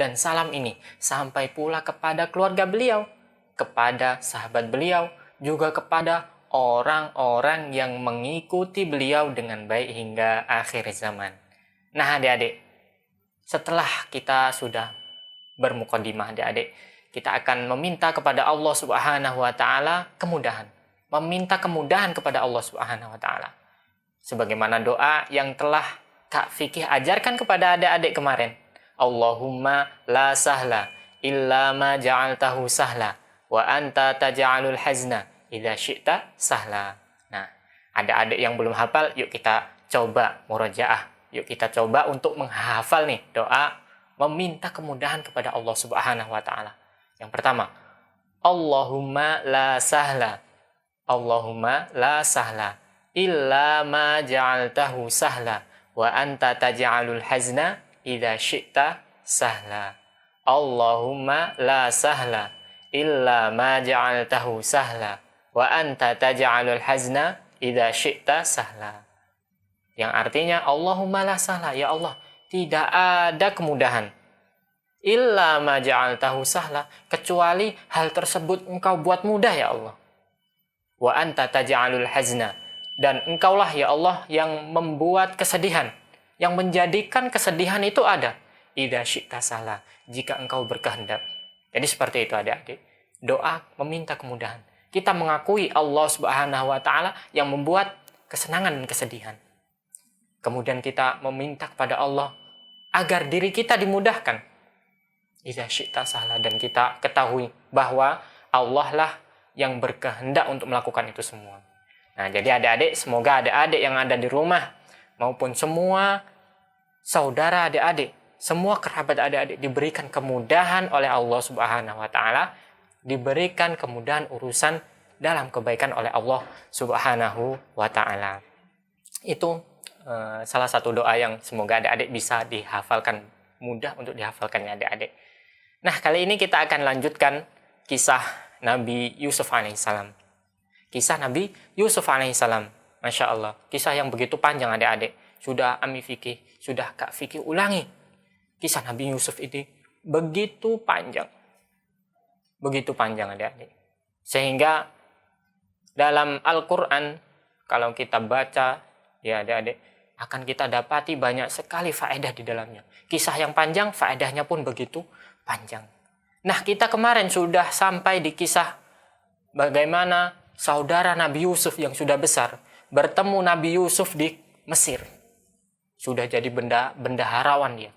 dan salam ini sampai pula kepada keluarga beliau, kepada sahabat beliau, juga kepada orang-orang yang mengikuti beliau dengan baik hingga akhir zaman. Nah adik-adik, setelah kita sudah bermukadimah adik-adik, kita akan meminta kepada Allah Subhanahu wa taala kemudahan. Meminta kemudahan kepada Allah Subhanahu wa taala. Sebagaimana doa yang telah Kak Fikih ajarkan kepada adik-adik kemarin. Allahumma la sahla illa ma ja'altahu sahla wa anta taj'alul hazna idza syi'ta sahla. Nah, adik-adik yang belum hafal, yuk kita coba murojaah. Yuk kita coba untuk menghafal nih doa meminta kemudahan kepada Allah Subhanahu wa taala. Yang pertama, Allahumma la sahla. Allahumma la sahla illa ma ja'altahu sahla wa anta taj'alul hazna idza syi'ta sahla. Allahumma la sahla illa ma ja'altahu sahla wa anta taj'alul hazna idza syi'ta sahla. Yang artinya Allahumma la sahla, ya Allah, tidak ada kemudahan illa ma ja'altahu sahla, kecuali hal tersebut engkau buat mudah ya Allah. Wa anta taj'alul hazna, dan engkaulah ya Allah yang membuat kesedihan, yang menjadikan kesedihan itu ada. Idza syi'ta sahla, jika engkau berkehendak. Jadi seperti itu adik-adik. Doa meminta kemudahan. Kita mengakui Allah Subhanahu wa taala yang membuat kesenangan dan kesedihan. Kemudian kita meminta kepada Allah agar diri kita dimudahkan. Idza syi'ta sahla, dan kita ketahui bahwa Allah lah yang berkehendak untuk melakukan itu semua. Nah, jadi adik-adik, semoga adik-adik yang ada di rumah maupun semua saudara adik-adik, semua kerabat adik-adik diberikan kemudahan oleh Allah Subhanahu wa taala, diberikan kemudahan urusan dalam kebaikan oleh Allah Subhanahu wa taala. Itu salah satu doa yang semoga adik-adik bisa dihafalkan, mudah untuk dihafalkannya adik-adik. Nah, kali ini kita akan lanjutkan kisah Nabi Yusuf alaihissalam. Kisah Nabi Yusuf alaihissalam. Masya Allah, kisah yang begitu panjang adik-adik. Sudah Ami Fikih, sudah Kak Fikih ulangi. Kisah Nabi Yusuf ini begitu panjang. Begitu panjang adik-adik. Sehingga dalam Al-Quran, kalau kita baca, ya adik-adik, akan kita dapati banyak sekali faedah di dalamnya. Kisah yang panjang, faedahnya pun begitu panjang. Nah, kita kemarin sudah sampai di kisah bagaimana saudara Nabi Yusuf yang sudah besar bertemu Nabi Yusuf di Mesir. Sudah jadi bendaharawan dia.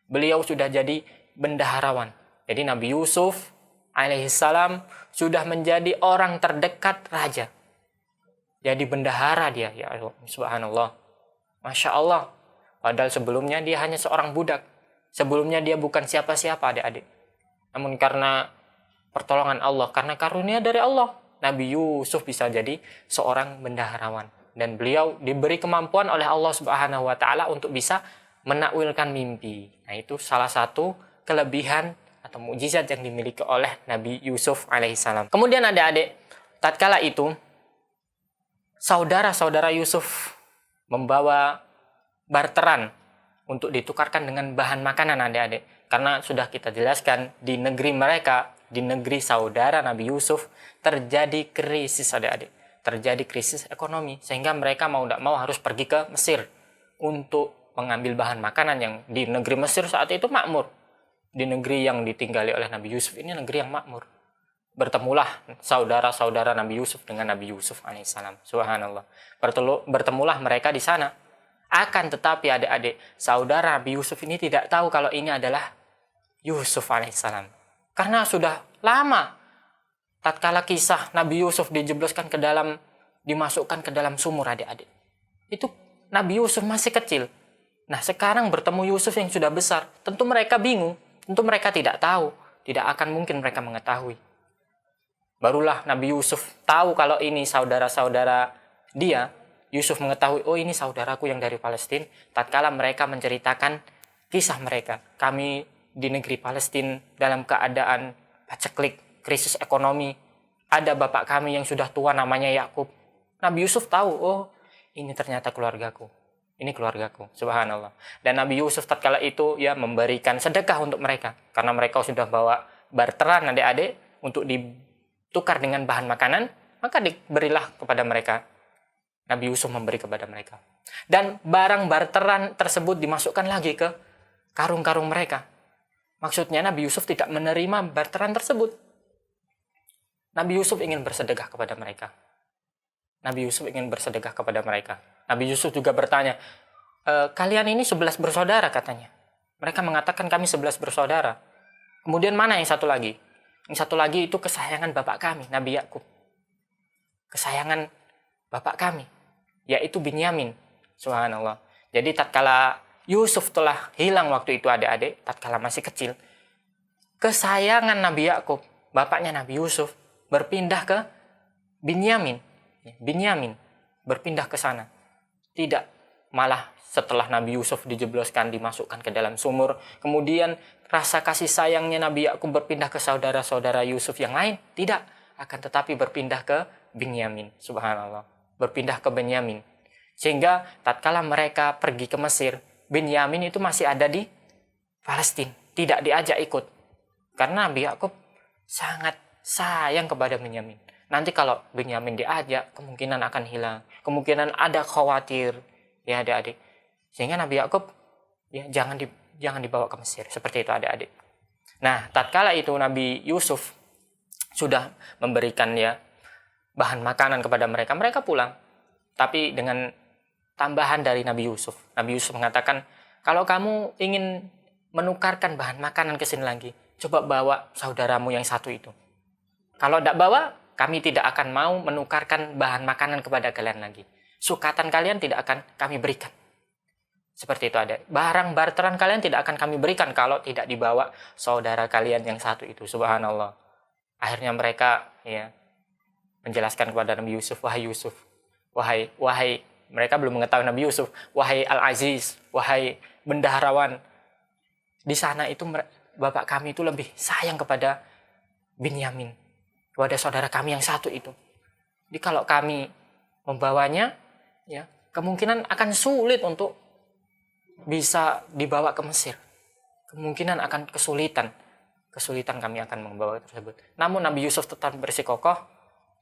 Beliau sudah jadi bendaharawan. Jadi Nabi Yusuf alaihissalam sudah menjadi orang terdekat raja. Jadi bendahara dia, ya Allah, subhanallah. Masya Allah. Padahal sebelumnya dia hanya seorang budak. Sebelumnya dia bukan siapa-siapa adik-adik. Namun karena pertolongan Allah, karena karunia dari Allah, Nabi Yusuf bisa jadi seorang bendaharawan. Dan beliau diberi kemampuan oleh Allah Subhanahu wa taala untuk bisa menakwilkan mimpi. Nah, itu salah satu kelebihan atau mukjizat yang dimiliki oleh Nabi Yusuf alaihissalam. Kemudian adik-adik, tatkala itu saudara-saudara Yusuf membawa barteran untuk ditukarkan dengan bahan makanan adik-adik. Karena sudah kita jelaskan di negeri mereka, di negeri saudara Nabi Yusuf, terjadi krisis adik-adik. Terjadi krisis ekonomi, sehingga mereka mau tidak mau harus pergi ke Mesir untuk mengambil bahan makanan yang di negeri Mesir saat itu makmur. Di negeri yang ditinggali oleh Nabi Yusuf ini negeri yang makmur. Bertemulah saudara-saudara Nabi Yusuf dengan Nabi Yusuf alaihissalam. Subhanallah. Bertemulah mereka di sana. Akan tetapi adik-adik, saudara Nabi Yusuf ini tidak tahu kalau ini adalah Yusuf alaihissalam. Karena sudah lama tatkala kisah Nabi Yusuf dimasukkan ke dalam sumur adik-adik. Itu Nabi Yusuf masih kecil. Nah, sekarang bertemu Yusuf yang sudah besar. Tentu mereka bingung. Tentu mereka tidak tahu. Tidak akan mungkin mereka mengetahui. Barulah Nabi Yusuf tahu kalau ini saudara-saudara dia. Yusuf mengetahui, oh ini saudaraku yang dari Palestina. Tatkala mereka menceritakan kisah mereka. Kami di negeri Palestina dalam keadaan paceklik, krisis ekonomi. Ada bapak kami yang sudah tua namanya Yakub. Nabi Yusuf tahu, oh ini ternyata keluargaku. Ini keluargaku, subhanallah. Dan Nabi Yusuf tatkala itu ya memberikan sedekah untuk mereka. Karena mereka sudah bawa barteran adik-adik untuk ditukar dengan bahan makanan, maka diberilah kepada mereka. Nabi Yusuf memberi kepada mereka. Dan barang barteran tersebut dimasukkan lagi ke karung-karung mereka. Maksudnya Nabi Yusuf tidak menerima barteran tersebut. Nabi Yusuf ingin bersedekah kepada mereka. Nabi Yusuf ingin bersedekah kepada mereka. Nabi Yusuf juga bertanya, kalian ini 11 bersaudara katanya. Mereka mengatakan kami 11 bersaudara. Kemudian mana yang satu lagi? Yang satu lagi itu kesayangan bapak kami, Nabi Yakub. Kesayangan bapak kami, yaitu Binyamin. Subhanallah. Jadi tatkala Yusuf telah hilang waktu itu adik-adik, tatkala masih kecil, kesayangan Nabi Yakub, bapaknya Nabi Yusuf, berpindah ke Binyamin. Binyamin berpindah ke sana. Tidak, malah setelah Nabi Yusuf dijebloskan, dimasukkan ke dalam sumur, kemudian rasa kasih sayangnya Nabi Yakub berpindah ke saudara-saudara Yusuf yang lain. Tidak, akan tetapi berpindah ke Binyamin. Subhanallah. Berpindah ke Binyamin. Sehingga tatkala mereka pergi ke Mesir, Binyamin itu masih ada di Palestina, tidak diajak ikut. Karena Nabi Yakub sangat sayang kepada Binyamin. Nanti kalau Binyamin diajak, kemungkinan akan hilang. Kemungkinan ada khawatir, ya adik-adik. Sehingga Nabi Yakub ya jangan dibawa ke Mesir. Seperti itu adik-adik. Nah, tatkala itu Nabi Yusuf sudah memberikan ya bahan makanan kepada mereka, mereka pulang. Tapi dengan tambahan dari Nabi Yusuf. Nabi Yusuf mengatakan, kalau kamu ingin menukarkan bahan makanan ke sini lagi, coba bawa saudaramu yang satu itu. Kalau tidak bawa, kami tidak akan mau menukarkan bahan makanan kepada kalian lagi. Sukatan kalian tidak akan kami berikan. Seperti itu ada. Barang barteran kalian tidak akan kami berikan kalau tidak dibawa saudara kalian yang satu itu. Subhanallah. Akhirnya mereka ya menjelaskan kepada Nabi Yusuf, wahai Yusuf, wahai mereka belum mengetahui Nabi Yusuf, wahai Al-Aziz, wahai bendaharawan. Di sana itu bapak kami itu lebih sayang kepada Binyamin, kepada saudara kami yang satu itu. Jadi kalau kami membawanya, ya kemungkinan akan sulit untuk bisa dibawa ke Mesir. Kemungkinan akan kesulitan kami akan membawa tersebut. Namun Nabi Yusuf tetap bersikokoh,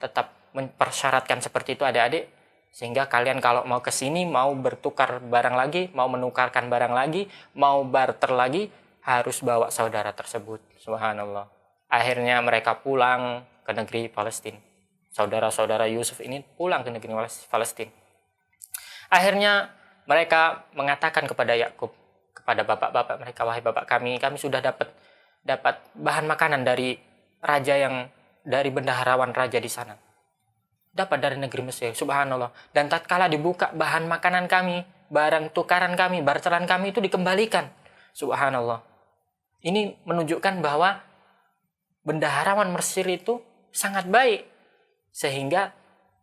tetap mempersyaratkan seperti itu adik-adik, sehingga kalian kalau mau ke sini, mau bertukar barang lagi, mau menukarkan barang lagi, mau barter lagi, harus bawa saudara tersebut. Subhanallah. Akhirnya mereka pulang ke negeri Palestina. Saudara-saudara Yusuf ini pulang ke negeri Palestina. Akhirnya mereka mengatakan kepada Yakub, kepada bapak-bapak mereka, wahai bapak kami sudah dapat bahan makanan dari raja dari bendaharawan raja di sana. Dapat dari negeri Mesir, subhanallah. Dan tatkala dibuka bahan makanan kami, barang tukaran kami, barteran kami itu dikembalikan. Subhanallah. Ini menunjukkan bahwa bendaharawan Mesir itu sangat baik, sehingga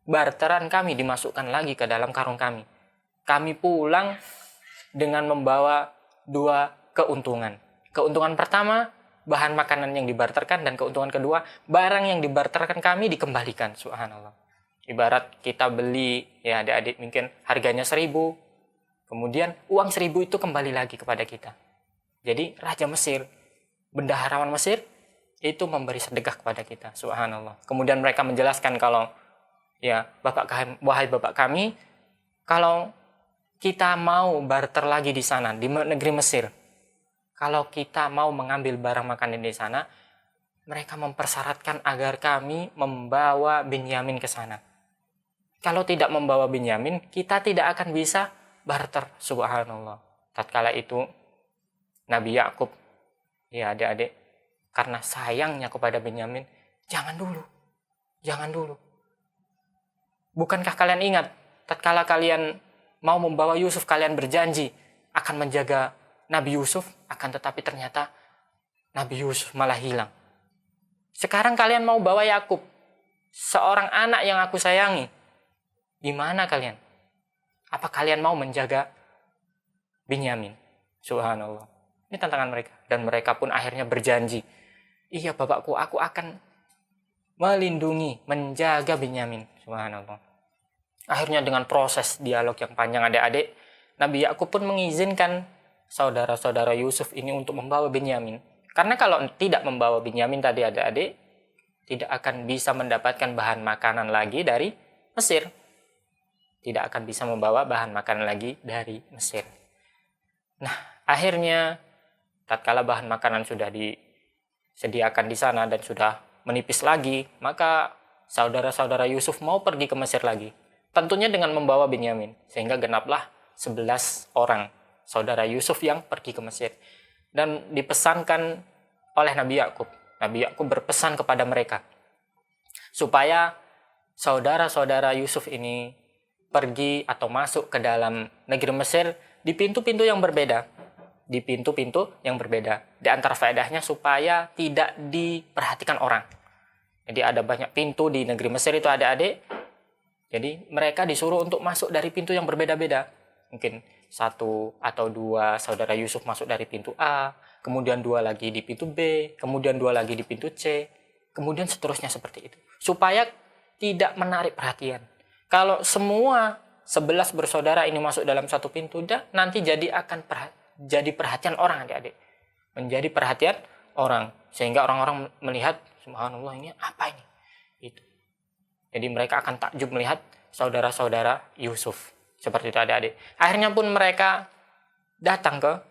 barteran kami dimasukkan lagi ke dalam karung kami. Kami pulang dengan membawa 2 keuntungan. Keuntungan pertama, bahan makanan yang dibarterkan, dan keuntungan kedua, barang yang dibarterkan kami dikembalikan. Subhanallah. Ibarat kita beli, ya adik-adik mungkin harganya 1.000, kemudian uang 1.000 itu kembali lagi kepada kita. Jadi Raja Mesir, bendaharawan Mesir, itu memberi sedekah kepada kita. Subhanallah. Kemudian mereka menjelaskan kalau ya wahai bapak kami, kalau kita mau barter lagi di sana di negeri Mesir, kalau kita mau mengambil barang makanan di sana, mereka mempersyaratkan agar kami membawa Binyamin ke sana. Kalau tidak membawa Binyamin, kita tidak akan bisa barter. Subhanallah. Tatkala itu Nabi Yakub, ya adik-adik, karena sayangnya kepada Binyamin, jangan dulu. Bukankah kalian ingat, tatkala kalian mau membawa Yusuf, kalian berjanji akan menjaga Nabi Yusuf, akan tetapi ternyata Nabi Yusuf malah hilang. Sekarang kalian mau bawa Yakub, seorang anak yang aku sayangi. Gimana kalian? Apa kalian mau menjaga Binyamin? Subhanallah. Ini tantangan mereka. Dan mereka pun akhirnya berjanji, iya bapakku, aku akan melindungi, menjaga Binyamin. Subhanallah. Akhirnya dengan proses dialog yang panjang adik-adik, Nabi Yakub pun mengizinkan saudara-saudara Yusuf ini untuk membawa Binyamin. Karena kalau tidak membawa Binyamin tadi adik-adik, tidak akan bisa mendapatkan bahan makanan lagi dari Mesir. Tidak akan bisa membawa bahan makanan lagi dari Mesir. Nah, akhirnya tatkala bahan makanan sudah disediakan di sana dan sudah menipis lagi, maka saudara-saudara Yusuf mau pergi ke Mesir lagi. Tentunya dengan membawa Binyamin, sehingga genaplah 11 orang saudara Yusuf yang pergi ke Mesir. Dan dipesankan oleh Nabi Yakub. Nabi Yakub berpesan kepada mereka supaya saudara-saudara Yusuf ini pergi atau masuk ke dalam negeri Mesir di pintu-pintu yang berbeda. Di pintu-pintu yang berbeda. Di antara faedahnya supaya tidak diperhatikan orang. Jadi ada banyak pintu di negeri Mesir itu adik-adik. Jadi mereka disuruh untuk masuk dari pintu yang berbeda-beda. Mungkin 1 atau 2 saudara Yusuf masuk dari pintu A, kemudian 2 lagi di pintu B, kemudian 2 lagi di pintu C, kemudian seterusnya seperti itu. Supaya tidak menarik perhatian. Kalau semua 11 bersaudara ini masuk dalam satu pintu, nanti jadi perhatian orang adik-adik. Menjadi perhatian orang. Sehingga orang-orang melihat, subhanallah ini apa ini? Itu. Jadi mereka akan takjub melihat saudara-saudara Yusuf. Seperti itu adik-adik. Akhirnya pun mereka datang ke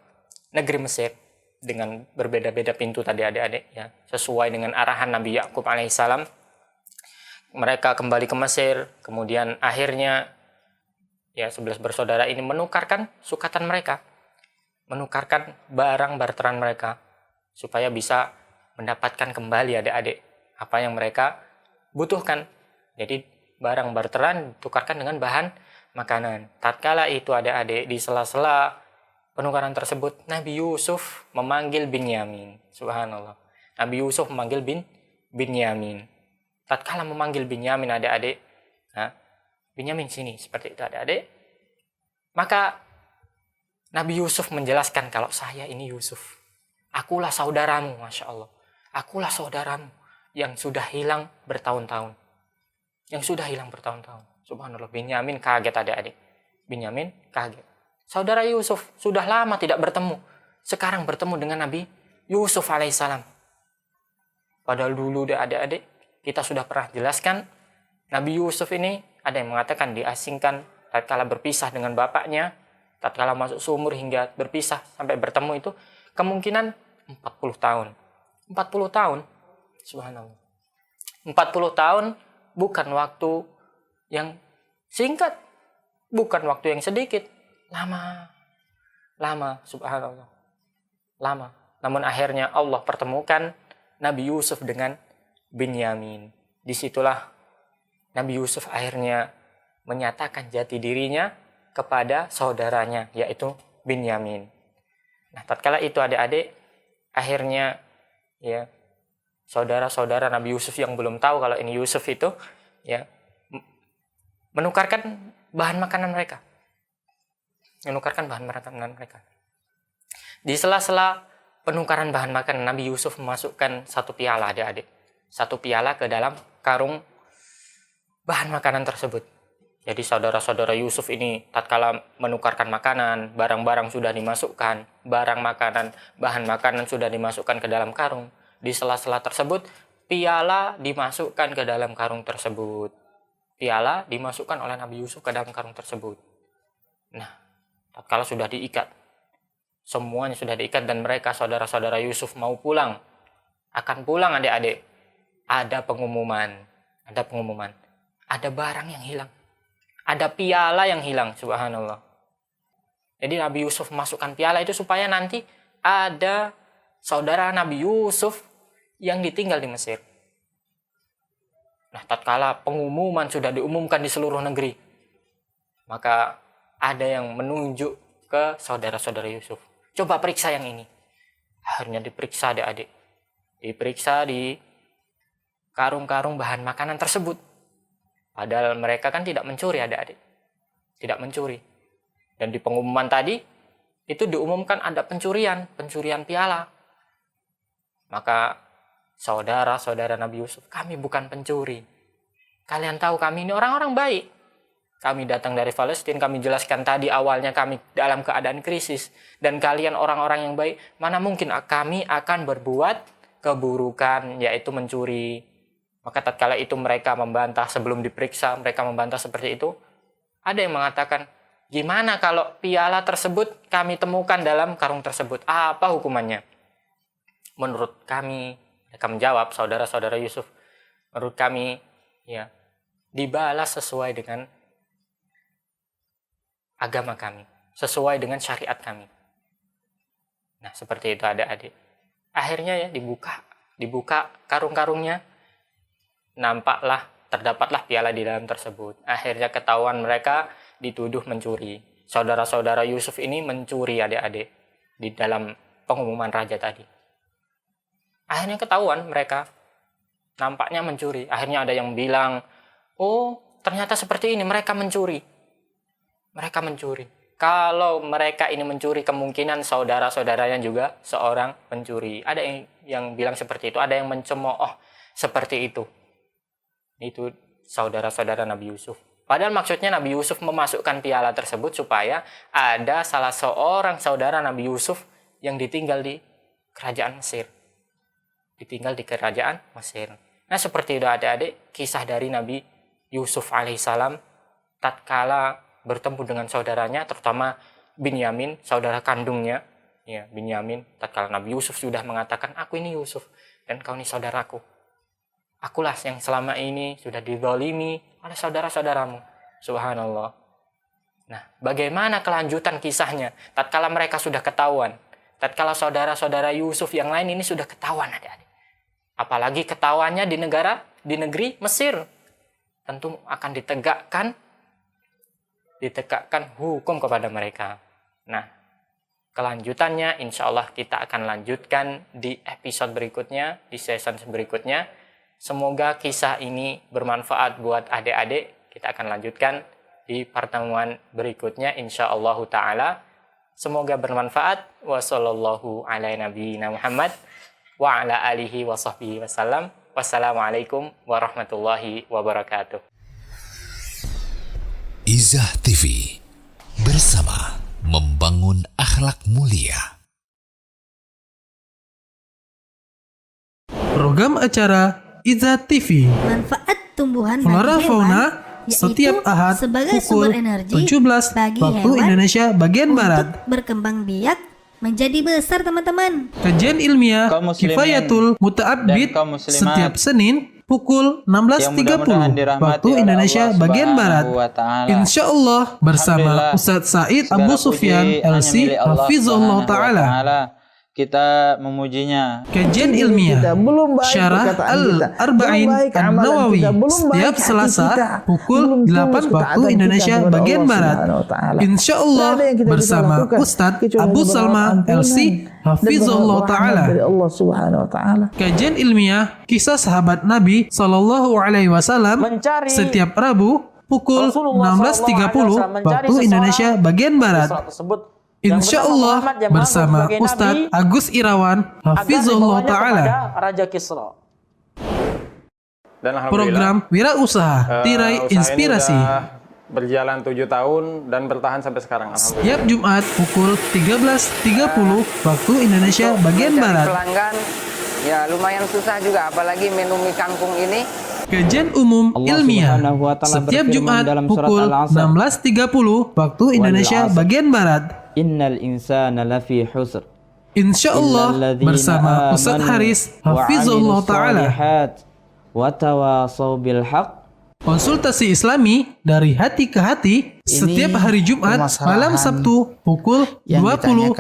negeri Mesir dengan berbeda-beda pintu tadi adik-adik, ya, sesuai dengan arahan Nabi Yakub alaihissalam. Mereka kembali ke Mesir, kemudian akhirnya ya 11 bersaudara ini menukarkan sukatan mereka, menukarkan barang barteran mereka supaya bisa mendapatkan kembali adik-adik apa yang mereka butuhkan. Jadi barang barteran ditukarkan dengan bahan makanan. Tatkala itu adik-adik di sela-sela penukaran tersebut, Nabi Yusuf memanggil Binyamin. Subhanallah. Nabi Yusuf memanggil Binyamin. Tatkala memanggil Binyamin adik-adik, Binyamin sini, seperti itu adik-adik. Maka Nabi Yusuf menjelaskan kalau saya ini Yusuf. Akulah saudaramu, Masya Allah. Akulah saudaramu yang sudah hilang bertahun-tahun. Yang sudah hilang bertahun-tahun. Subhanallah, Binyamin kaget adik-adik. Binyamin kaget. Saudara Yusuf sudah lama tidak bertemu. Sekarang bertemu dengan Nabi Yusuf alaihissalam. Padahal dulu adik-adik kita sudah pernah jelaskan Nabi Yusuf ini ada yang mengatakan diasingkan tatkala berpisah dengan bapaknya, tatkala masuk sumur hingga berpisah sampai bertemu itu kemungkinan 40 tahun. 40 tahun. Subhanallah. 40 tahun bukan waktu yang singkat, bukan waktu yang sedikit, lama, subhanallah, lama. Namun akhirnya Allah pertemukan Nabi Yusuf dengan Binyamin. Disitulah Nabi Yusuf akhirnya menyatakan jati dirinya kepada saudaranya, yaitu Binyamin. Nah, tatkala itu adik-adik, akhirnya ya saudara-saudara Nabi Yusuf yang belum tahu kalau ini Yusuf itu, ya, menukarkan bahan makanan mereka. Di sela-sela penukaran bahan makanan, Nabi Yusuf memasukkan 1 piala adik-adik. 1 piala ke dalam karung bahan makanan tersebut. Jadi saudara-saudara Yusuf ini tatkala menukarkan makanan, barang-barang sudah dimasukkan, barang makanan, bahan makanan sudah dimasukkan ke dalam karung. Di sela-sela tersebut, piala dimasukkan ke dalam karung tersebut. Piala dimasukkan oleh Nabi Yusuf ke dalam karung tersebut. Nah, tatkala sudah diikat, semuanya sudah diikat dan mereka saudara-saudara Yusuf mau pulang, akan pulang adik-adik, ada pengumuman, ada barang yang hilang, ada piala yang hilang, subhanallah. Jadi Nabi Yusuf masukkan piala itu supaya nanti ada saudara Nabi Yusuf yang ditinggal di Mesir. Nah, tatkala pengumuman sudah diumumkan di seluruh negeri, maka ada yang menunjuk ke saudara-saudara Yusuf. Coba periksa yang ini. Akhirnya diperiksa adik-adik. Diperiksa di karung-karung bahan makanan tersebut. Padahal mereka kan tidak mencuri adik-adik. Tidak mencuri. Dan di pengumuman tadi, itu diumumkan ada pencurian piala. Maka saudara-saudara Nabi Yusuf, kami bukan pencuri. Kalian tahu kami ini orang-orang baik. Kami datang dari Palestina, kami jelaskan tadi awalnya kami dalam keadaan krisis. Dan kalian orang-orang yang baik, mana mungkin kami akan berbuat keburukan, yaitu mencuri. Maka tatkala itu mereka membantah sebelum diperiksa, mereka membantah seperti itu. Ada yang mengatakan, gimana kalau piala tersebut kami temukan dalam karung tersebut? Apa hukumannya? Menurut kami, mereka menjawab, saudara-saudara Yusuf, menurut kami, ya, dibalas sesuai dengan agama kami, sesuai dengan syariat kami. Nah, seperti itu adik-adik. Akhirnya ya dibuka karung-karungnya, terdapatlah piala di dalam tersebut. Akhirnya ketahuan mereka dituduh mencuri. Saudara-saudara Yusuf ini mencuri adik-adik di dalam pengumuman raja tadi. Akhirnya ketahuan mereka nampaknya mencuri. Akhirnya ada yang bilang, oh ternyata seperti ini, mereka mencuri. Mereka mencuri. Kalau mereka ini mencuri, kemungkinan saudara-saudaranya juga seorang pencuri. Ada yang bilang seperti itu, ada yang mencemooh seperti itu. Itu saudara-saudara Nabi Yusuf. Padahal maksudnya Nabi Yusuf memasukkan piala tersebut supaya ada salah seorang saudara Nabi Yusuf yang ditinggal di kerajaan Mesir. Ditinggal di kerajaan Mesir. Nah, seperti itu adik-adik kisah dari Nabi Yusuf alaihissalam tatkala bertemu dengan saudaranya, terutama Binyamin, saudara kandungnya. Ya, Binyamin, tatkala Nabi Yusuf sudah mengatakan, aku ini Yusuf dan kau ini saudaraku. Akulah yang selama ini sudah dizalimi oleh saudara-saudaramu. Subhanallah. Nah, bagaimana kelanjutan kisahnya tatkala mereka sudah ketahuan? Tatkala saudara-saudara Yusuf yang lain ini sudah ketahuan adik-adik. Apalagi ketahuannya di negeri Mesir. Tentu akan ditegakkan hukum kepada mereka. Nah, kelanjutannya insya Allah kita akan lanjutkan di episode berikutnya, di season berikutnya. Semoga kisah ini bermanfaat buat adik-adik. Kita akan lanjutkan di pertemuan berikutnya insya Allah ta'ala. Semoga bermanfaat. Wassallallahu ala nabiyyina Muhammad wa ala alihi wa sahbihi wasallam. Wassalamualaikum warahmatullahi wabarakatuh. Izzah TV, bersama membangun akhlak mulia. Program acara Izzah TV, manfaat tumbuhan Flora bagi Fauna, hewan, setiap Ahad sebagai pukul sumber energi 17 bagi waktu hewan Indonesia bagian untuk Barat. berkembang biak menjadi besar teman-teman. Kajian ilmiah Kaum muslimin Kifayatul Muta'abbid dan kaum muslimat setiap Senin pukul yang 16.30 mudah-mudahan dirahmati waktu oleh Indonesia Allah bagian Barat. Subhanahu wa ta'ala. Insya Allah bersama Alhamdulillah, Ustadz Said segala Abu puji Sufyan hanya LC milik Allah Hafizullah Subhanahu wa Ta'ala. Kita memujinya. Kajian ilmiah Syarah Al-Arba'in An-Nawawi setiap Selasa pukul 8 waktu Indonesia bagian Barat. Insya Allah bersama Ustadz Abu Salma LC Hafizullah Ta'ala. Kajian ilmiah kisah sahabat Nabi Sallallahu Alaihi Wasallam setiap Rabu pukul 16.30 waktu Indonesia bagian Barat. Insya Allah bersama Ustadz Agus Irawan Hafizullah Ta'ala. Raja Kisra. Dan alhamdulillah Program Wirausaha Tirai usaha ini Inspirasi udah berjalan 7 tahun dan bertahan sampai sekarang. Alhamdulillah. setiap Jumat pukul 13.30 waktu Indonesia bagian Mencari Barat. pelanggan ya lumayan susah juga, apalagi menu mie kangkung ini. Kajian umum Allah ilmiah Subhanahu wa ta'ala setiap berfirman Jumat dalam surat pukul Al-Asr. 16.30 waktu Indonesia Wal-'asr. bagian Barat. Innal insana lafi husr. Insya Allah Illalladzina bersama Ustadz amanu Haris wa Hafizullah 'amilus Ta'ala. shalihat wa tawasaw bil haqq. Konsultasi Islami dari hati ke hati setiap hari Jumat malam Sabtu pukul 20.30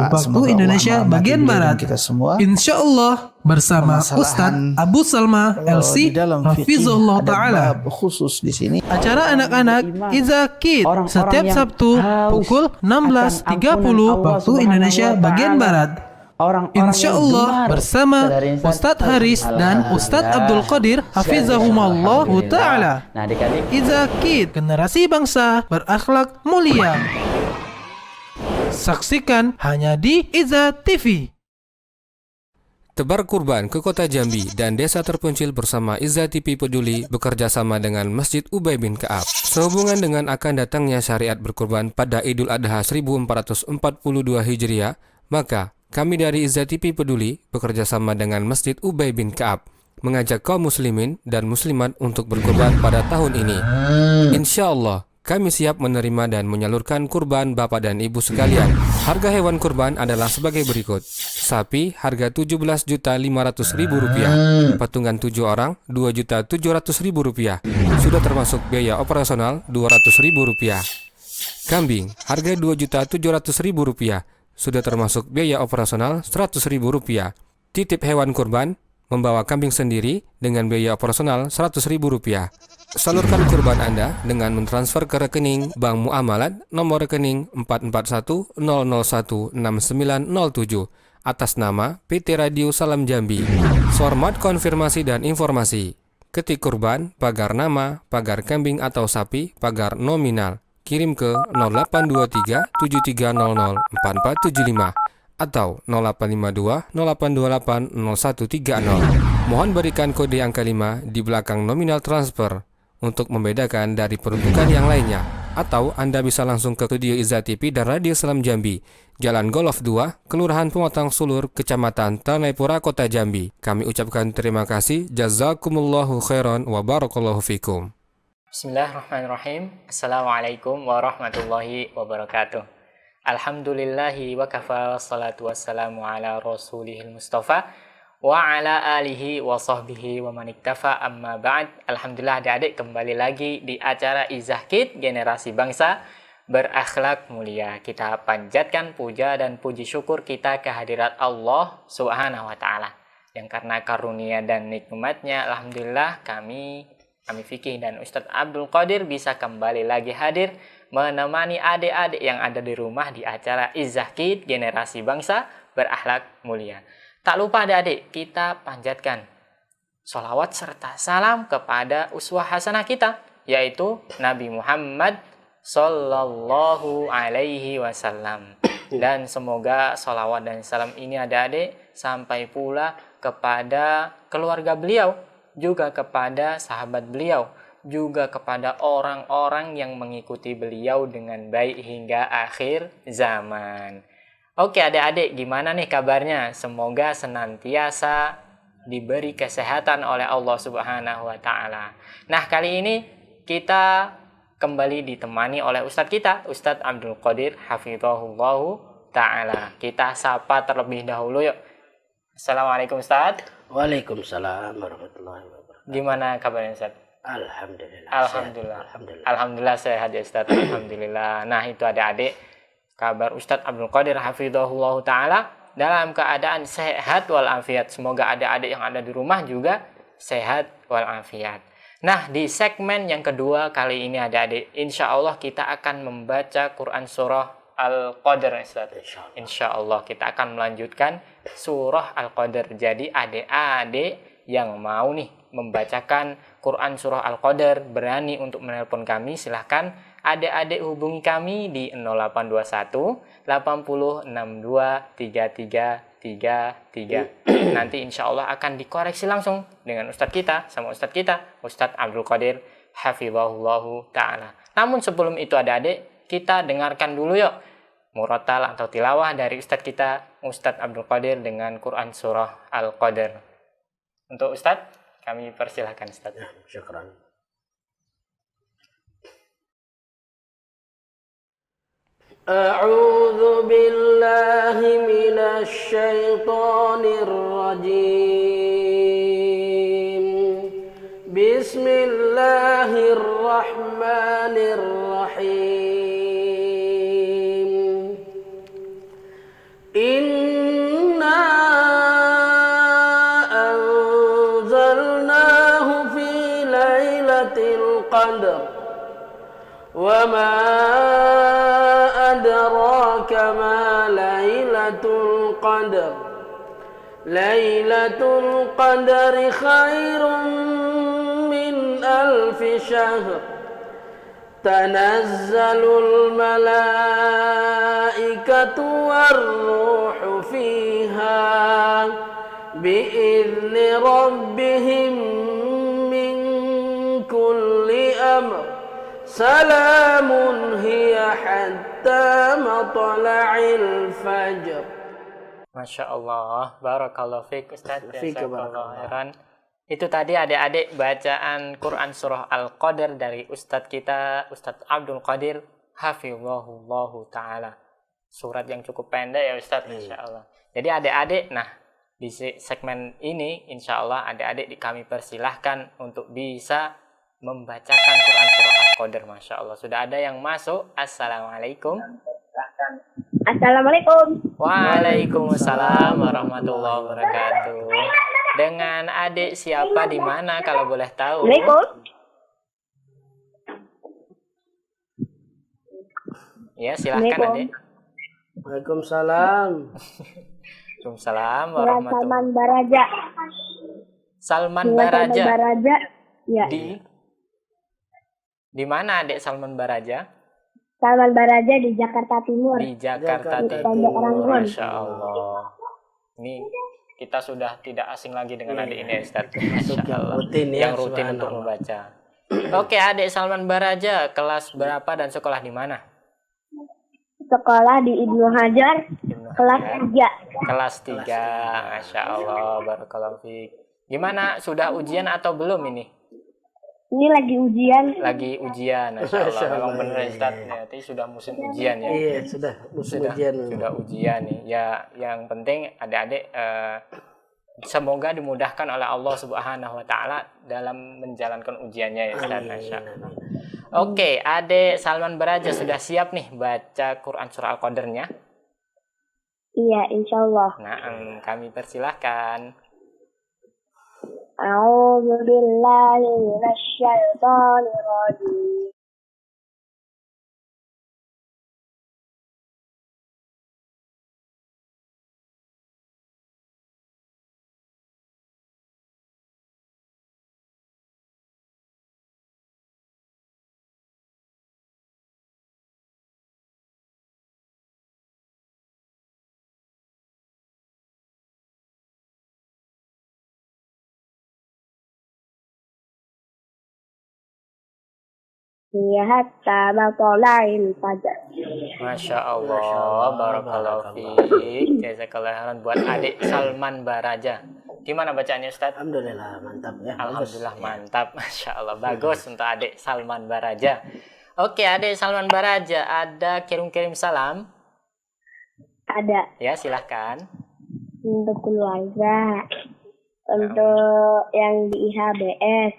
waktu Indonesia bagian Barat. Insya Allah bersama Ustadz Abu Salma LC Hafizullah Ta'ala. Khusus di sini Acara anak-anak Izzah Kids Orang-orang setiap yang Sabtu haus pukul akan 16.30 ampunan Allah waktu Subhanahu Indonesia wa bagian ta'ala. Barat. Orang-orang Insya yang Allah gemar bersama kepada insan Ustadz Haris dan Ustadz Abdul Qadir Hafizahumallah Ta'ala. Nah, adik-adik, Izzah Kids, generasi bangsa berakhlak mulia. Saksikan hanya di Izzah TV. Tebar kurban ke kota Jambi dan desa terpencil bersama Izzah TV Peduli bekerja sama dengan Masjid Ubay bin Ka'ab. Sehubungan dengan akan datangnya syariat berkurban pada Idul Adha 1442 Hijriah, maka kami dari Izzah TV Peduli bekerja sama dengan Masjid Ubay bin Ka'ab mengajak kaum muslimin dan muslimat untuk berkurban pada tahun ini. Insya Allah, kami siap menerima dan menyalurkan kurban Bapak dan Ibu sekalian. Harga hewan kurban adalah sebagai berikut. Sapi harga Rp17.500.000, patungan 7 orang Rp2.700.000, sudah termasuk biaya operasional Rp200.000. Kambing harga Rp2.700.000, sudah termasuk biaya operasional Rp100.000. Titip hewan kurban membawa kambing sendiri dengan biaya operasional Rp100.000. Salurkan kurban Anda dengan mentransfer ke rekening Bank Muamalat nomor rekening 441-001-6907 atas nama PT Radio Salam Jambi. Format konfirmasi dan informasi: ketik kurban, pagar nama, pagar kambing atau sapi, pagar nominal. Kirim ke 0823 7300 4475 atau 0852 0828 0130. Mohon berikan kode angka 5 di belakang nominal transfer untuk membedakan dari peruntukan yang lainnya. Atau Anda bisa langsung ke studio Izzah TV dan Radio Salam Jambi, Jalan Golf 2, Kelurahan Pematang Sulur, Kecamatan Tanaypura, Kota Jambi. Kami ucapkan terima kasih. Jazakumullahu khairan wa barakallahu fikum. Bismillahirrahmanirrahim. Assalamualaikum warahmatullahi wabarakatuh. Alhamdulillahi wa kafa, salatu wassalamu ala rasulihil mustafa wa ala alihi wa sahbihi wa maniktafa, amma ba'd. Alhamdulillah adik-adik, kembali lagi di acara Izzah Kids Generasi Bangsa Berakhlak Mulia. Kita panjatkan puja dan puji syukur kita kehadirat Allah Subhanahu wa ta'ala, yang karena karunia dan nikmatnya, alhamdulillah kami Fikih dan Ustadz Abdul Qadir bisa kembali lagi hadir menemani adik-adik yang ada di rumah di acara Izzah Kids Generasi Bangsa Berakhlak Mulia. Tak lupa adik-adik, kita panjatkan sholawat serta salam kepada uswah hasanah kita, yaitu Nabi Muhammad Sallallahu Alaihi Wasallam. Dan semoga sholawat dan salam ini adik-adik sampai pula kepada keluarga beliau, juga kepada sahabat beliau, juga kepada orang-orang yang mengikuti beliau dengan baik hingga akhir zaman. Oke adik-adik, gimana nih kabarnya? Semoga senantiasa diberi kesehatan oleh Allah Subhanahu wa ta'ala. Nah, kali ini kita kembali ditemani oleh Ustadz kita, Ustadz Abdul Qadir Hafizahullahu ta'ala. Kita sapa terlebih dahulu yuk. Assalamualaikum Ustadz. Waalaikumsalam warahmatullahi wabarakatuh. Gimana kabarnya Ustaz? Alhamdulillah. Alhamdulillah. Alhamdulillah. Alhamdulillah sehat ya Ustaz. Alhamdulillah. Nah, itu adik-adik, kabar Ustadz Abdul Qadir Hafizahullah Ta'ala dalam keadaan sehat walafiat. Semoga adik-adik yang ada di rumah juga sehat walafiat. Nah, di segmen yang kedua kali ini adik-adik, insya Allah kita akan membaca Quran Surah Al-Qadr, Ustaz. Insya Allah kita akan melanjutkan surah Al-Qadr. Jadi adik-adik yang mau nih membacakan Quran surah Al-Qadr, berani untuk menelpon kami, silahkan adik-adik hubungi kami di 0821 80 62 3333. Nanti insya Allah akan dikoreksi langsung dengan Ustadz kita, sama Ustadz kita, Ustadz Abdul Qadir Hafizahullahu Ta'ala. Namun sebelum itu adik-adik, kita dengarkan dulu yuk murotal atau tilawah dari Ustadz kita, Ustadz Abdul Qadir dengan Quran surah Al-Qadr. Untuk Ustadz, kami persilahkan Ustadz. Ya, syukran. A'udzu billahi minasy syaithanir rajim. Bismillahirrahmanirrahim. Inna anzalnahu fi lailatul qadr wa ma adraka ma lailatul qadr. Lailatul qadri khairum min alfi syahr. Tanazzalul malaikatu warruhu fiha بإذن ربهم من كل أمر سلام هي حتى مطلع الفجر. Masya Allah, barakallahu fiik Ustaz, Fiik, jazakallahu barakallah. khairan. Itu tadi adik-adik bacaan Quran surah Al-Qadr dari Ustadz kita, Ustadz Abdul Qadir hafizahullahu ta'ala. Surat yang cukup pendek ya Ustadz, Masya Allah. Jadi adik-adik, nah di segmen ini insya Allah adik-adik kami persilahkan untuk bisa membacakan Quran surah Al-Qadr. Masya Allah, sudah ada yang masuk. Assalamualaikum. Assalamualaikum. Waalaikumsalam warahmatullahi wabarakatuh. Dengan adik siapa di mana kalau boleh tahu? Assalamualaikum. Ya, silahkan adik. Waalaikumsalam. Waalaikumsalam Salman warahmatullahi. Baraja. Salman Salman Baraja. Baraja. Ya. Di mana adik Salman Baraja? Salman Baraja di Jakarta Timur. Di Jakarta Di Timur. Pondok Ranggon. Masya Allah. Ini kita sudah tidak asing lagi dengan adik ini Ustaz. Masya Allah. Yang rutin untuk membaca. Oke, adik Salman Baraja, kelas berapa dan sekolah di mana? Sekolah di Ibnu Hajar. Kelas 3. Kelas 3. Masya Allah. Barakallahu fiik. Gimana, sudah ujian atau belum ini? Ini lagi ujian. Lagi ujian, Masya Allah. Memang benar Ustaz, berarti sudah musim ujian ya. Iya, sudah musim ujian. Sudah ujian nih. Ya, yang penting adik-adik semoga dimudahkan oleh Allah Subhanahu wa taala dalam menjalankan ujiannya ya Ustaz. Masya Allah. Oke, adik Salman Baraja sudah siap nih baca Quran surah Al-Qadarnya? Iya, insya Allah. Nah, kami persilahkan. A'udzu billahi minasy syaithanir rajim. Ya hatta matla'il fajar. Masya Allah, barakallahu fiik. Jazakallahu khairan buat adik Salman Baraja. Gimana bacaannya Ustaz? Alhamdulillah, mantap ya. Alhamdulillah mantap. Masya Allah, bagus untuk adik Salman Baraja. Oke, adik Salman Baraja, ada kirim-kirim salam? Ada. Ya, silahkan. Untuk keluarga. Untuk yang di IHBS.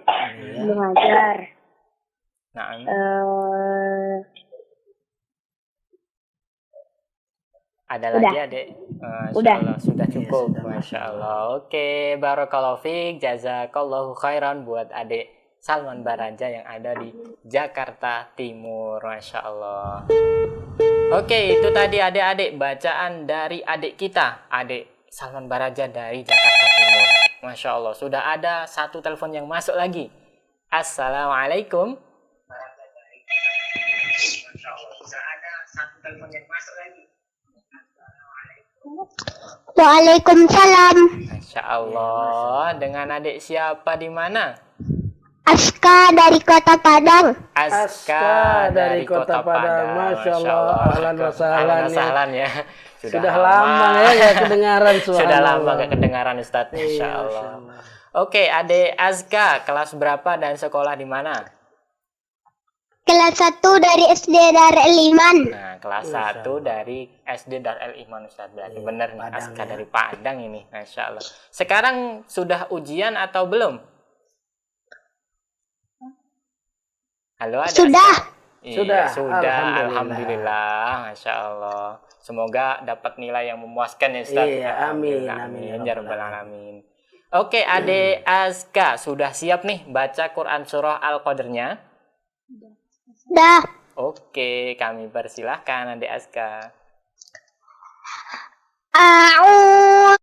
Ibnu Hajar. Nah, ada udah. lagi adik? Masya Udah. Allah, sudah cukup. Masya Allah. Oke, barakallahu fiik, jazakallahu khairan buat adik Salman Baraja yang ada di Jakarta Timur. Masya Allah. Oke, itu tadi adik-adik bacaan dari adik kita, adik Salman Baraja dari Jakarta Timur. Masya Allah, sudah ada satu telepon yang masuk lagi. Assalamualaikum. Waalaikumsalam. Masya Allah, dengan adik siapa di mana? Aska dari Kota Padang. Aska dari Kota Padang. Masya Allah. Ahlan wa sahlan Ahlan wa ya. sahlan ya. Sudah lama ya gak kedengaran suara. Sudah lama gak kedengaran Ustaz. Masya Allah. Oke, adik Aska, kelas berapa dan sekolah di mana? Kelas 1 dari SD Darul Iman. Nah, kelas 1 dari SD Darul Iman Ustaz. Berarti benar nih, Aska dari Padang ini. Masya Allah. Sekarang sudah ujian atau belum? Halo, ada Sudah. Iya, sudah. Alhamdulillah. Masya Allah. Semoga dapat nilai yang memuaskan ya Ustaz. Iya, amin, Amin. amin. Ya Rabbal Alamin. Oke, adik Aska, sudah siap nih baca Quran surah Al-Qadarnya? Sudah. Oke, kami persilahkan adik Aska. A'udzu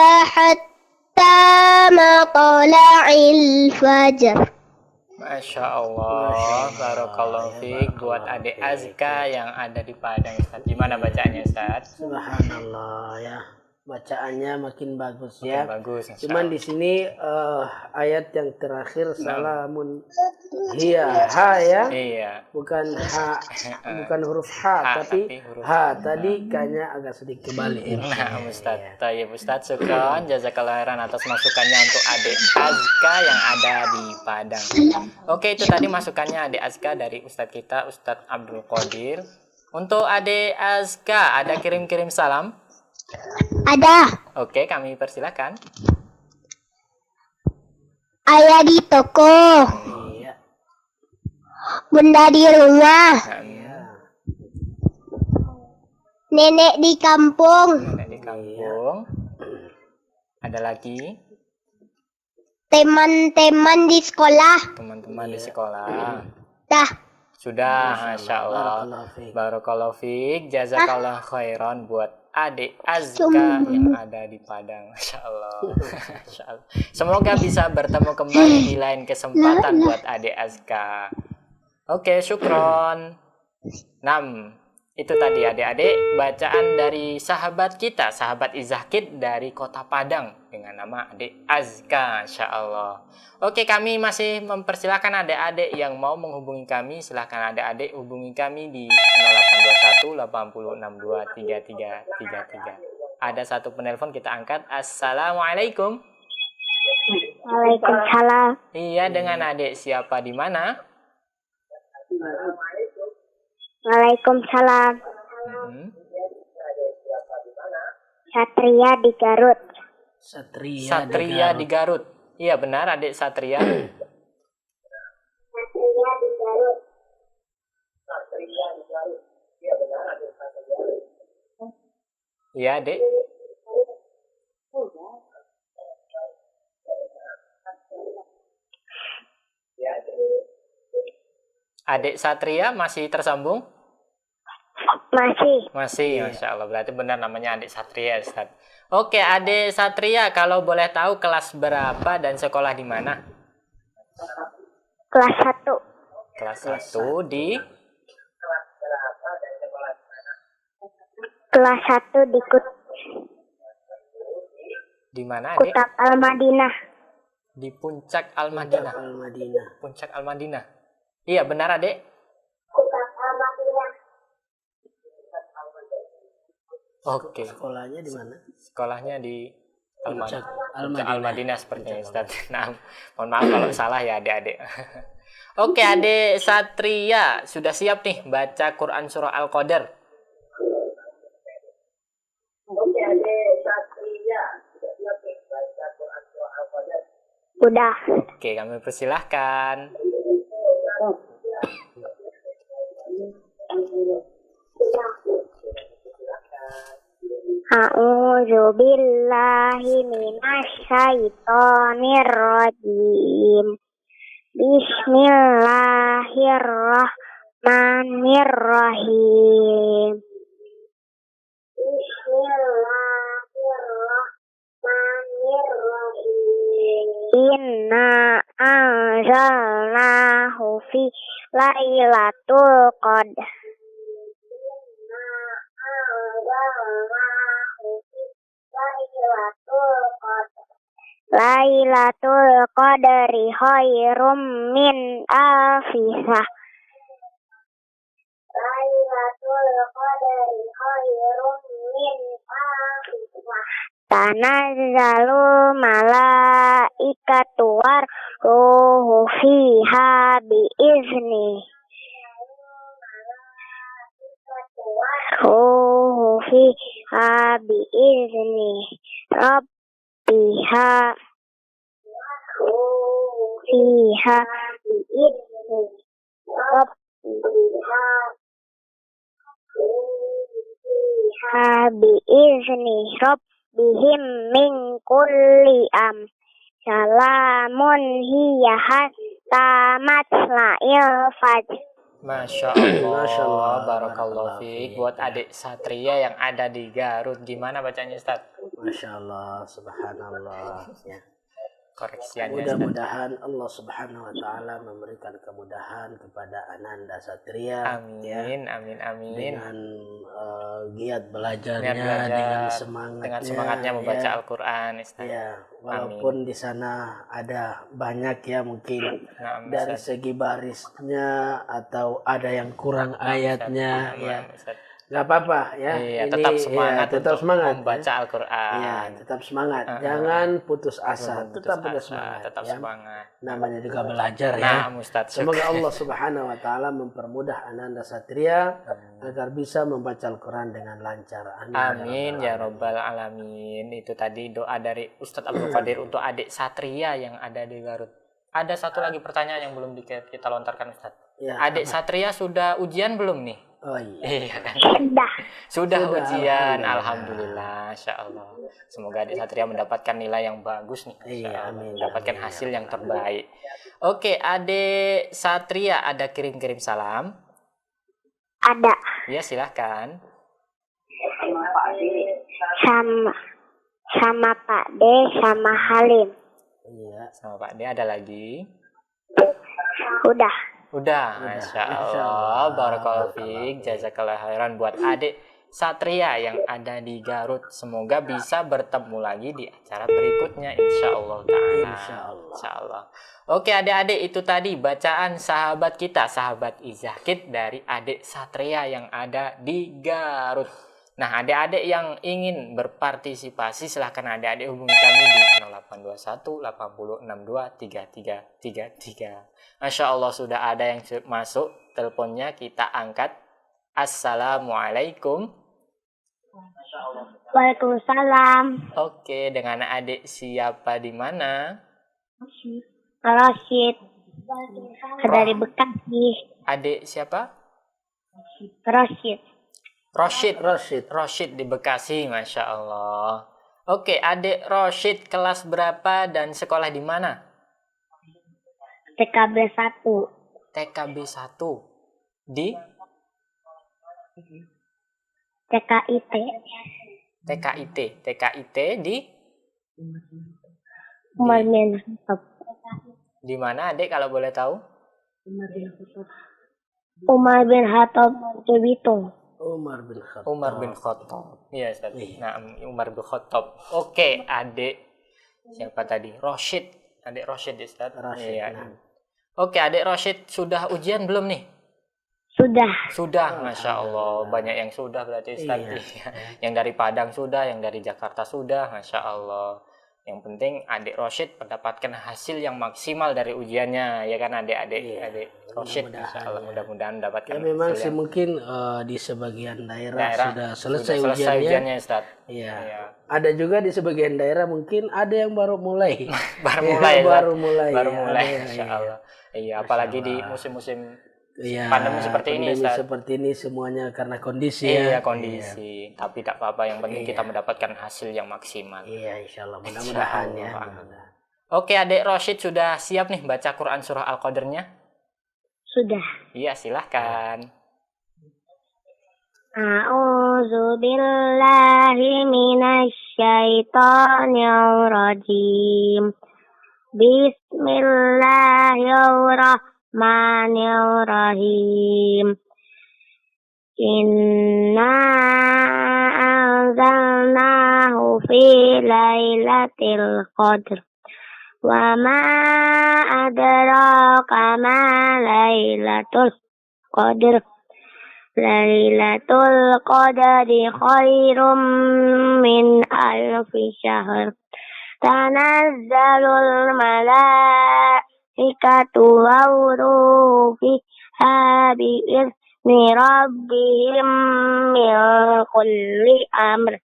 حتى مطلع الفجر. Masya Allah, barakallahu fiik buat adik Azka yang ada di Padang, Ustaz. Gimana bacaannya, Ustaz? Subhanallah ya. Bacaannya makin bagus ya. Bagus. Cuman di sini ayat yang terakhir salamun hiya ha ya. Iya. Bukan ha, bukan huruf ha, tapi huruf ha. Tadi kayaknya agak sedikit balik. Nah, Ustaz. Tayyib Ustaz, syukran jazakallahu khairan atas masukannya untuk adik Azka yang ada di Padang. Oke, itu tadi masukannya adik Azka dari Ustaz kita, Ustaz Abdul Qadir. Untuk adik Azka, ada kirim-kirim salam? Ada. Oke, kami persilakan. Ayah di toko. Iya. Bunda di rumah. Nenek di kampung. Nenek di kampung. Ada lagi? Teman-teman di sekolah. Teman-teman di sekolah. Dah. Sudah, Masya Allah. Barakallahu fiik. Jazakallah khairan buat adik Azka yang ada di Padang. Masya Allah. Masya Allah. Semoga bisa bertemu kembali di lain kesempatan buat adik Azka. Oke, syukron. 6. Itu tadi adik-adik bacaan dari sahabat kita, sahabat Izahkid dari Kota Padang dengan nama adik Azka, Masya Allah. Oke, kami masih mempersilahkan adik-adik yang mau menghubungi kami. Silahkan adik-adik hubungi kami di 0821 8062 3333. Ada satu penelpon, kita angkat. Assalamualaikum. Waalaikumsalam. Iya, dengan adik siapa di mana? Waalaikumsalam. Satria di Garut. Satria di Garut. Iya benar, adik Satria. Satria di Garut. Iya, adik. Adik Satria masih tersambung? Masih, Masya Allah. Berarti benar namanya adik Satria, Ustaz. Oke, adik Satria, kalau boleh tahu kelas berapa dan sekolah di mana? Kelas 1. Kelas 1 di? Kelas 1 di Di mana, adik? Kutab Al-Madinah. Di Puncak Al-Madinah. Puncak Al-Madinah. Iya, benar, adik? Kutab Al-Madinah. Oke. Sekolahnya di mana? Sekolahnya di Puncak Al-Madinah sepertinya, Ustaz. Nah, mohon maaf kalau salah ya, adik-adik. Oke, adik Satria, sudah siap nih baca Quran surah Al-Qadar? Oke, adik Satria, sudah siap nih baca Quran surah Al-Qadar? Udah. Oke, kami persilahkan. A'udzu billahi minasy syaithanir rajim. Bismillahirrahmanirrahim. Inna anzalnahu fi lailatul qadar. Lailatul Qadri khairum min alfisah. Lailatul Qadri khairum min alfisah. Tanazzalul malaikatu war ruhu fiha biizni. Ruhu fiha biizni. Fiha biizni rabbihim min kulli salamun hiya hatta matla'il fajr. Masya Allah, barakallahu fiik. Buat adik Satria yang ada di Garut, gimana bacanya, Ustaz? Masya Allah, subhanallah. Ya. Koreksiannya Ustaz. Mudah-mudahan Allah Subhanahu wa taala memberikan kemudahan kepada Ananda Satria. Amin, amin, amin. Dengan giat belajarnya, Niat belajar, dengan semangatnya membaca ya. Al-Qur'an, Ustaz. Ya, walaupun di sana ada banyak ya mungkin dari segi barisnya atau ada yang kurang ayatnya ya. Nggak apa-apa ya. Iya, ini tetap semangat, ya, tetap untuk semangat membaca Al-Qur'an. Iya, tetap semangat. Jangan putus asa, tetap semangat. Tetap ya. semangat. Namanya juga belajar Nah, ya. Ustaz. Semoga Allah Subhanahu wa taala mempermudah Ananda Satria agar bisa membaca Al-Qur'an dengan lancar. Amin ya robbal alamin. Itu tadi doa dari Ustadz Abdul Qadir untuk adik Satria yang ada di Garut. Ada satu lagi pertanyaan yang belum kita lontarkan, Ustadz. Ya, adik Satria sudah ujian belum nih? Oh iya. Iya kan? Sudah ujian. Alhamdulillah, Insya Allah. Semoga adik Satria mendapatkan nilai yang bagus nih. Iya, amin. Mendapatkan hasil yang terbaik. Oke, adik Satria ada kirim-kirim salam? Ada. Ya, silahkan. Sama Pak D, sama Halim. Iya, sama Pak D. Ada lagi? Udah, Masya Allah, barakallahu fiik, jazakallah khairan buat adik Satria yang ada di Garut. Semoga bisa bertemu lagi di acara berikutnya, insya Allah ta'ala. Insya Allah. Oke adik-adik, itu tadi bacaan sahabat kita, sahabat Izakid dari adik Satria yang ada di Garut. Nah, adik-adik yang ingin berpartisipasi, silahkan adik-adik hubungi kami di 0821 80 62 3333. Masya Allah, sudah ada yang masuk teleponnya, kita angkat. Assalamualaikum. Waalaikumsalam. Oke, dengan adik siapa di mana? Rashid. Dari Bekasi. Adik siapa? Rashid di Bekasi, Masya Allah. Oke, adik Rashid kelas berapa dan sekolah di mana? TKB 1. TKB 1 di TKIT. TKIT di Umar bin Khattab. Di mana adik kalau boleh tahu? Umar bin Khattab di Bitung. Umar bin Khattab. Iya, Ustaz. Nah, Umar bin Khattab. Oke, adik siapa tadi? Rashid. Adik Rashid, Ustaz. Iya. Oke, adik Rashid sudah ujian belum nih? Sudah, Masya Allah. Banyak yang sudah berarti, Ustaz. Iya. Yang dari Padang sudah, yang dari Jakarta sudah, Masya Allah. Yang penting adik Rashid mendapatkan hasil yang maksimal dari ujiannya, ya kan adik-adik Rashid, Masya Allah, mudah-mudahan mendapatkan. Ya memang sih mungkin di sebagian daerah sudah selesai ujiannya, Ustaz. Iya. Ada juga di sebagian daerah mungkin ada yang baru mulai. baru mulai, Ya, Masya Allah. Iya, apalagi di musim-musim Iya, pandemi seperti ini, Ustaz. Seperti ini semuanya karena kondisi ya. Iya, kondisi. Tapi tidak apa-apa, yang penting kita mendapatkan hasil yang maksimal. Iya, insya Allah. Mudah-mudahan ya. Oke, adik Rashid sudah siap nih baca Quran surah Al-Qadarnya? Sudah. Iya, silahkan. A'udzu billahi minasy syaithanir rajim. Bismillahirrahmanirrahim. Inna anzalnahu fi lailatul qadr. Wa ma adraka ma lailatul qadr. Lailatul qadri khairum min alfi syahr. Tanazzalul malaikatu wa-ruhu fiha bi'izni rabbihim min kulli amr.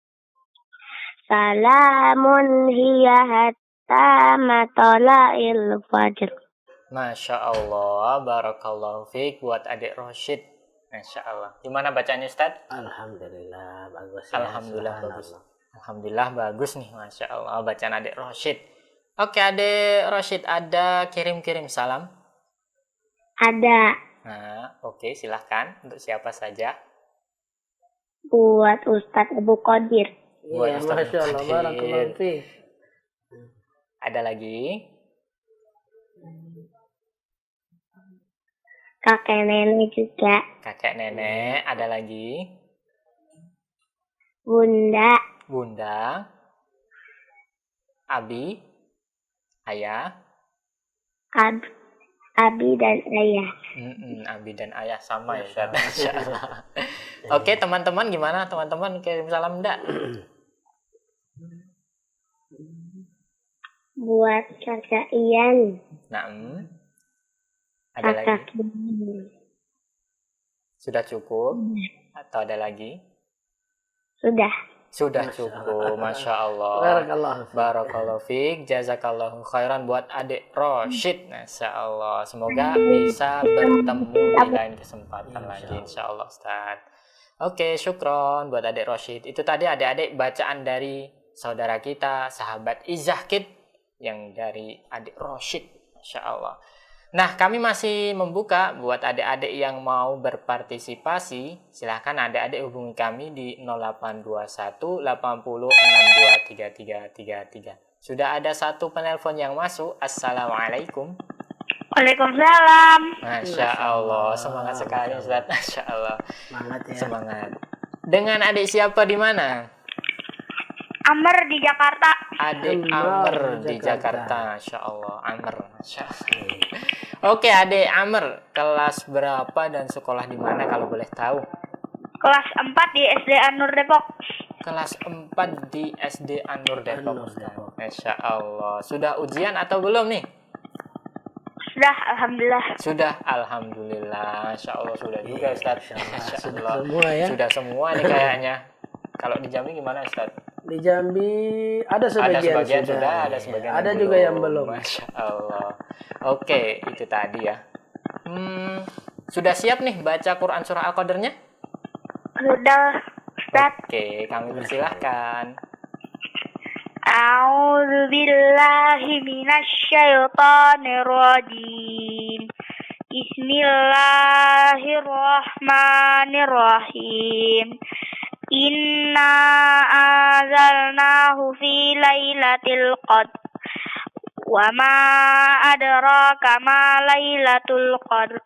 Salamun hiya hatta matla'il fajr. Masya Allah, barakallahu fiik buat adik Rashid. Masya Allah. Gimana bacanya, Ustaz? Alhamdulillah, bagus. Alhamdulillah bagus. Alhamdulillah bagus nih, Masya Allah, bacaan adik Rashid. Oke, adik Rashid, ada kirim-kirim salam? Ada. Nah, oke, silahkan. Untuk siapa saja? Buat Ustadz Abu Qadir. Iya, Ustaz Masya Allah. Qadir. Barakallahu fiik. Ada lagi? Kakek nenek juga. Kakek nenek, ada lagi? Bunda. Bunda, Abi, ayah. Abi dan ayah. Abi dan ayah sama ya Ustaz. Masya Allah. Oke teman-teman, gimana teman-teman, kirim salam enggak? Buat kakak Ian. Ada Kakak lagi? Sudah cukup? Atau ada lagi? Sudah cukup, Masya Allah. Barakallahu fiik, jazakallahu khairan buat adik Roshid. Masya Allah, semoga bisa bertemu di lain kesempatan lagi, Insya Allah Ustaz. Oke, syukron buat adik Roshid. Itu tadi adik-adik bacaan dari saudara kita, sahabat Izzah Kid, yang dari adik Roshid, Masya Allah. Nah, kami masih membuka buat adik-adik yang mau berpartisipasi. Silahkan adik-adik hubungi kami di 0821 80 62 3333. Sudah ada satu penelpon yang masuk. Assalamualaikum. Waalaikumsalam. Masya Allah, semangat sekali Ustaz. Masya Allah. Semangat ya. Semangat. Dengan adik siapa di mana? Amr di Jakarta. Adik Amr di Jakarta. Masya Allah. Amr. Masya Allah. Oke, adik Amr, kelas berapa dan sekolah di mana kalau boleh tahu? Kelas 4 di SD An-Nur Depok. Kelas 4 di SD An-Nur Depok. Masya Allah. Sudah ujian atau belum nih? Sudah, alhamdulillah. Sudah, alhamdulillah. Masya Allah, sudah juga Ustaz. Masya Allah. Semua ya. Sudah semua nih kayaknya. Kalau di Jambi gimana Ustaz? Di Jambi ada sebagian sudah, ada sebagian ada yang juga yang belum. Masya Allah. Oke, itu tadi ya. Sudah siap nih baca Quran surah Al-Qadarnya? Sudah, Ustaz. Oke, kami persilahkan. A'udzu billahi minasyaitonir rajim. Bismillahirrahmanirrahim. Inna anzalnahu fi lailatul qadr. Wa ma adraka ma lailatul qadr.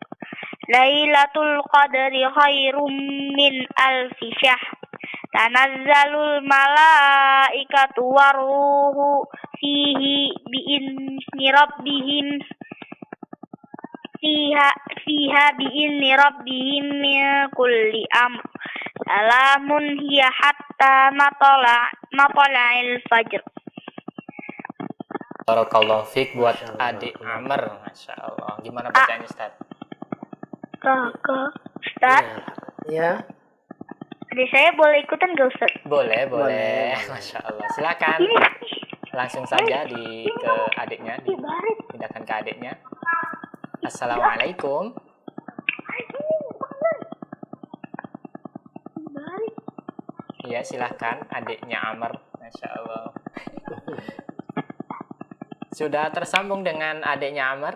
Lailatul qadri khairum min alfi syahr. Tanazzalul malaikatu waruhu fihi bi'izni rabbihim fiha bi'izni rabbihim min kulli amr. Salamun hiya hatta matla'il fajr. Barakallahu fiik buat adik Amr. Masya Allah. Gimana bacanya Ustaz? Kakak, Ustaz. Ya. Adik saya boleh ikutan gak Ustaz? Boleh. Masya Allah. Silakan. Langsung saja ke adiknya. Pindahkan ke adiknya. Assalamualaikum. Iya, silahkan adiknya Amr. Masya Allah. Sudah tersambung dengan adiknya Amr?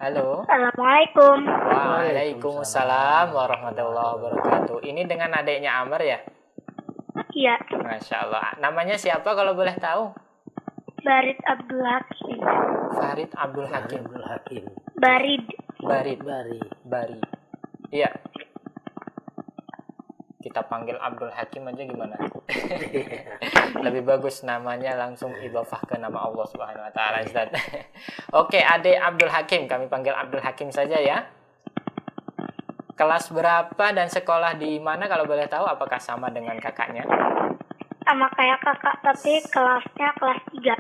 Halo. Assalamualaikum. Waalaikumsalam warahmatullahi wabarakatuh. Ini dengan adiknya Amr ya? Iya. Masya Allah. Namanya siapa kalau boleh tahu? Barid Abdul Hakim. Farid Abdul Hakim. Barid. Bari. Iya. Kita panggil Abdul Hakim aja gimana? Lebih bagus namanya langsung idhofah ke nama Allah Subhanahu wa taala, Ustaz. Oke, Adik Abdul Hakim, kami panggil Abdul Hakim saja ya. Kelas berapa dan sekolah di mana kalau boleh tahu? Apakah sama dengan kakaknya? Sama kayak kakak, tapi kelasnya kelas 3.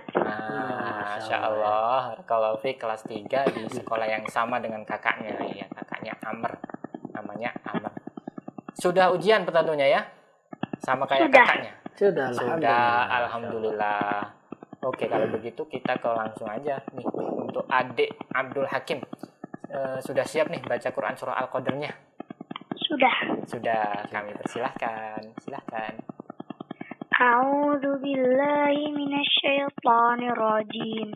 Masya Allah. Kalau Fi kelas 3 di sekolah yang sama dengan kakaknya. Iya, kakaknya Amr. Namanya Amr. Sudah ujian tentunya ya? Sama kayak kakaknya? Sudah, alhamdulillah. Oke, kalau begitu kita langsung aja nih untuk adik Abdul Hakim. Sudah siap nih baca Quran surah Al-Qadarnya? Sudah, kami persilahkan. Silahkan. A'udzu billahi minasyaitonir rajim.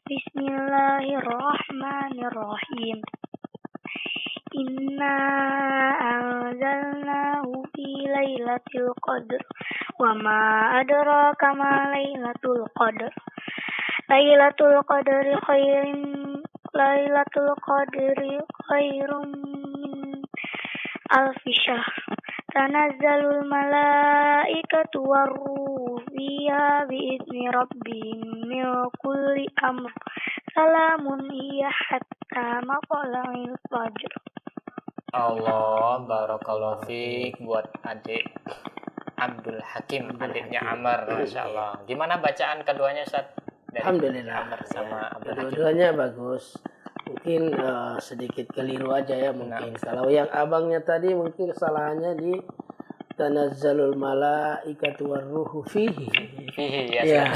Bismillahirrahmanirrahim. Inna anzalnahu fi lailatul qadr. Wa ma adraka ma lailatul qadr. Lailatul qadri khairum min alfi syahr. Tanazzalul malaikatu warruhu fiha bi'izni rabbihim min kulli amr. Salamun hiya hatta matla'il fajr. Allah, barakallahu fiik buat adik Abdul Hakim, adiknya Amr, Masya Allah. Gimana bacaan keduanya, Ustaz? Alhamdulillah. Amr sama Abdul Hakim. Dua-duanya bagus. Mungkin sedikit keliru aja ya mungkin. Kalau yang abangnya tadi mungkin kesalahannya di tanazzalul malaikatu warruhu fihi. Fihi Ya.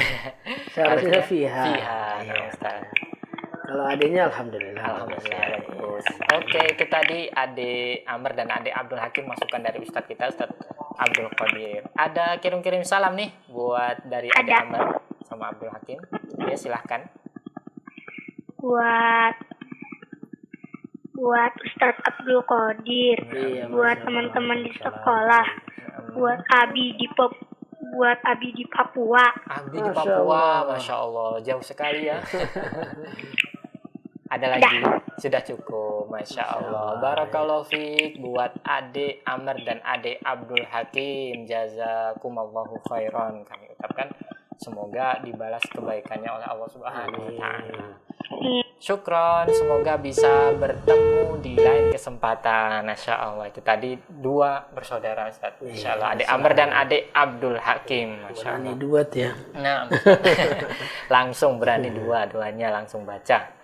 Seharusnya fiha. Fiha, ya, Ustaz. Kalau adiknya alhamdulillah. Alhamdulillah, bagus. Oke, itu tadi adik Amr dan adik Abdul Hakim masukan dari Ustadz kita, Ustadz Abdul Qadir. Ada kirim-kirim salam nih buat dari adik Amr sama Abdul Hakim. Ya, silahkan. Buat Ustadz Abdul Qadir, buat teman-teman di sekolah, buat Abi di Papua. Abi di Papua, Masya Allah, jauh sekali ya. Ada lagi? Sudah cukup, Masya Allah. Barakallahu fiik buat adik Amr dan adik Abdul Hakim. Jazakumallahu khairan. Kami ucapkan semoga dibalas kebaikannya oleh Allah Subhanahu wa Ta'ala. Syukron, semoga bisa bertemu di lain kesempatan. Masya Allah, itu tadi dua bersaudara, Ustaz. Masya Allah, adik Amr dan adik Abdul Hakim. Masya Allah. Berani duet ya. Nah, langsung berani dua-duanya langsung baca.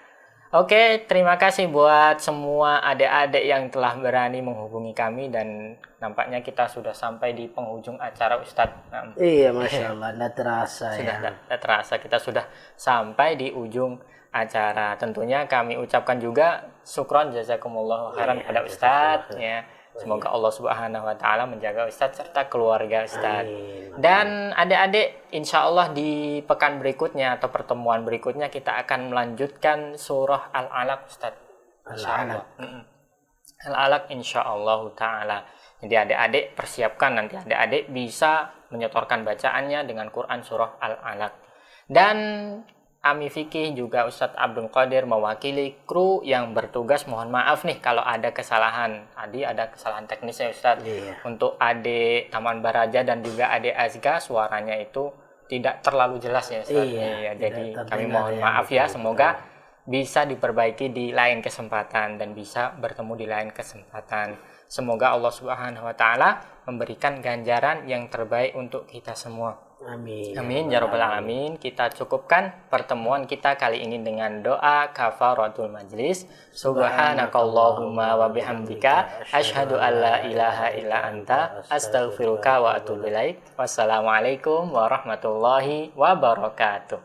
Oke, terima kasih buat semua adik-adik yang telah berani menghubungi kami dan nampaknya kita sudah sampai di penghujung acara, Ustadz. Iya, Masya Allah, tidak terasa sudah ya. tidak terasa, kita sudah sampai di ujung acara. Tentunya kami ucapkan juga syukron jazakumullah khairan kepada Ustadz ya. Semoga Allah Subhanahu wa Ta'ala menjaga Ustadz serta keluarga Ustadz. Dan adik-adik, insya Allah di pekan berikutnya atau pertemuan berikutnya kita akan melanjutkan surah Al-Alaq, Ustadz. Al-Alaq. Al-Alaq insya Allah Ta'ala. Jadi adik-adik persiapkan, nanti adik-adik bisa menyetorkan bacaannya dengan Quran surah Al-Alaq. Dan Ami Fikih juga Ustadz Abdul Qadir mewakili kru yang bertugas. Mohon maaf nih kalau ada kesalahan. Tadi ada kesalahan teknis ya Ustadz. Untuk adik Taman Baraja dan juga adik Azga suaranya itu tidak terlalu jelas ya Ustadz. Jadi kami mohon maaf ya. Semoga bisa diperbaiki di lain kesempatan dan bisa bertemu di lain kesempatan. Semoga Allah Subhanahu wa Ta'ala memberikan ganjaran yang terbaik untuk kita semua. Amin. Amin ya rabbal alamin. Kita cukupkan pertemuan kita kali ini dengan doa kafaratul majlis. Subhanakallahumma wa bihamdika asyhadu an la ilaha illa anta astaghfiruka wa atubu ilaik. Wassalamualaikum warahmatullahi wabarakatuh.